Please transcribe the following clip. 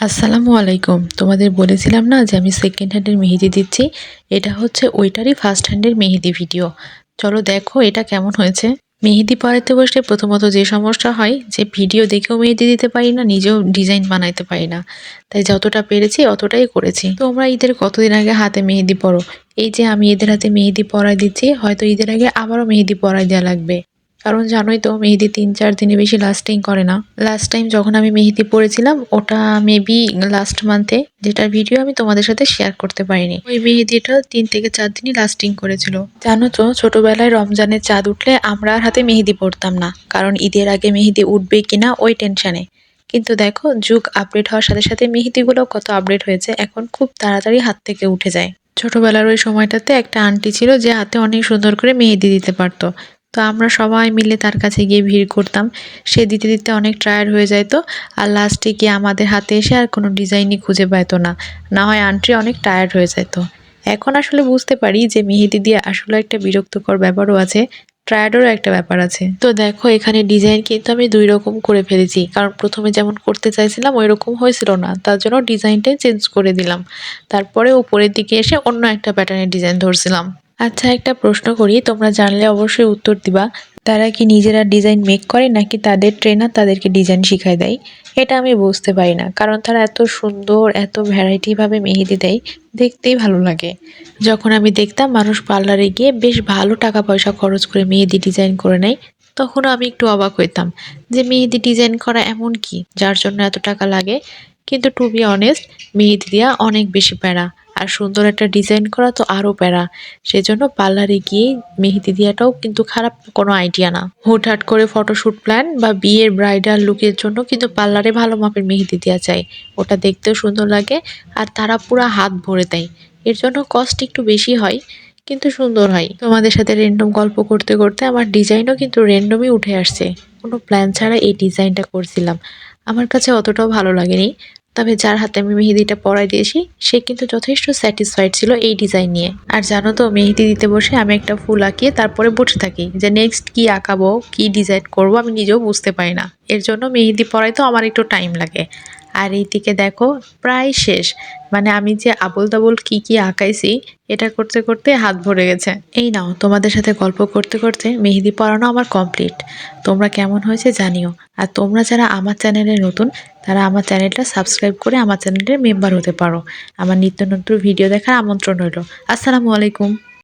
আসসালামু আলাইকুম। তোমাদের বলেছিলাম না যে আমি সেকেন্ড হ্যান্ডের মেহেদি দিচ্ছি। এটা হচ্ছে ওইটারই ফার্স্ট হ্যান্ডের মেহেদি ভিডিও। চলো দেখো এটা কেমন হয়েছে। মেহেদি পরাইতে বসলে প্রথমত যে সমস্যা হয় যে ভিডিও দেখেও মেহেদি দিতে পারি না, নিজেও ডিজাইন বানাইতে পারি না। তাই যতটা পেরেছি অতটাই করেছি। তোমরা ঈদের কতদিন আগে হাতে মেহেদি পরো? এই যে আমি ঈদের হাতে মেহেদি পরাই দিচ্ছি, হয়তো ঈদের আগে আবারও মেহেদি পরাই দেওয়া লাগবে। কারণ জানোই তো মেহেদি ৩-৪ দিনের বেশি লাস্টিং করে না। লাস্ট টাইম যখন আমি মেহেদি পরেছিলাম ওটা মেবি লাস্ট মান্থে, যেটার ভিডিও আমি তোমাদের সাথে শেয়ার করতে পারিনি। ওই মেহেদিটা ৩ থেকে ৪ দিনই লাস্টিং করেছিল। জানো তো ছোটবেলায় রমজানের চাঁদ উঠলে আমরা আর হাতে মেহেদি পরতাম না, কারণ ঈদের আগে মেহেদি উঠবে কিনা ওই টেনশনে। কিন্তু দেখো যুগ আপডেট হওয়ার সাথে সাথে মেহেদিগুলো কত আপডেট হয়েছে, এখন খুব তাড়াতাড়ি হাত থেকে উঠে যায়। ছোটবেলার ওই সময়টাতে একটা আন্টি ছিল যে হাতে অনেক সুন্দর করে মেহেদি দিতে পারতো। তো আমরা সবাই মিলে তার কাছে গিয়ে ভিড় করতাম। সে দিতে দিতে অনেক টায়ার্ড হয়ে যেত, আর লাস্টে গিয়ে আমাদের হাতে এসে আর কোনো ডিজাইনই খুঁজে পাইতো না, না হয় আন্টি অনেক টায়ার্ড হয়ে যেত। এখন আসলে বুঝতে পারি যে মেহেদি দিয়ে আসলে একটা বিরক্তকর ব্যাপারও আছে, টায়ার্ডেরও একটা ব্যাপার আছে। তো দেখো এখানে ডিজাইন কিন্তু আমি ২ রকম করে ফেলেছি, কারণ প্রথমে যেমন করতে চাইছিলাম ওই রকম হয়েছিল না, তার জন্য ডিজাইনটাই চেঞ্জ করে দিলাম। তারপরে উপরের দিকে এসে অন্য একটা প্যাটার্নের ডিজাইন ধরছিলাম। আচ্ছা একটা প্রশ্ন করি, তোমরা জানলে অবশ্যই উত্তর দিবা। তারা কি নিজেরা ডিজাইন মেক করে নাকি তাদের ট্রেনার তাদেরকে ডিজাইন শিখায় দেয়? এটা আমি বুঝতে পারি না, কারণ তারা এত সুন্দর এত ভ্যারাইটি ভাবে মেহেদি দেয়, দেখতেই ভালো লাগে। যখন আমি দেখতাম মানুষ পার্লারে গিয়ে বেশ ভালো টাকা পয়সা খরচ করে মেহেদি ডিজাইন করে নেয়, তখনও আমি একটু অবাক হইতাম যে মেহেদি ডিজাইন করা এমন কি যার জন্য এত টাকা লাগে। কিন্তু টু বি অনেস্ট, মেহেদি দেওয়া অনেক বেশি প্যারা, আর সুন্দর একটা ডিজাইন করা তো আরও প্যারা। সেজন্য পার্লারে গিয়ে মেহেদি দেওয়াটাও কিন্তু খারাপ কোনো আইডিয়া না। হুটহাট করে ফটোশ্যুট প্ল্যান বা বিয়ের ব্রাইডাল লুকের জন্য কিন্তু পার্লারে ভালো মাপের মেহেদি দেওয়া চাই, ওটা দেখতেও সুন্দর লাগে, আর তারা পুরা হাত ভরে দেয়। এর জন্য কস্ট একটু বেশি হয়, কিন্তু সুন্দর হয়। তোমাদের সাথে র্যান্ডম গল্প করতে করতে আমার ডিজাইনও কিন্তু র্যান্ডমই উঠে আসছে, কোনো প্ল্যান ছাড়া এই ডিজাইনটা করছিলাম। আমার কাছে অতটাও ভালো লাগেনি, তবে যার হাতে আমি মেহেদিটা পরাই দিয়েছি সে কিন্তু যথেষ্ট স্যাটিসফাইড ছিল এই ডিজাইন নিয়ে। আর জানো তো মেহেদি দিতে বসে আমি একটা ফুল আঁকিয়ে তারপরে বসে থাকি যে নেক্সট কি আঁকাবো কি ডিজাইন করব আমি নিজেও বুঝতে পারি না। এর জন্য মেহেদি পরাই তো আমার একটু টাইম লাগে। আর এইদিকে দেখো প্রায় শেষ, মানে আমি যে আবোল তাবোল কি কি আঁকাইছি এটা করতে করতে হাত ভরে গেছে। এই নাও তোমাদের সাথে গল্প করতে করতে মেহেদি পরানো আমার কমপ্লিট। তোমরা কেমন হয়েছে জানিও। আর তোমরা যারা আমার চ্যানেলে নতুন তারা আমার চ্যানেলটা সাবস্ক্রাইব করে আমার চ্যানেলের মেম্বার হতে পারো। আমার নিত্য নতুন ভিডিও দেখার আমন্ত্রণ রইল। আসসালামু আলাইকুম।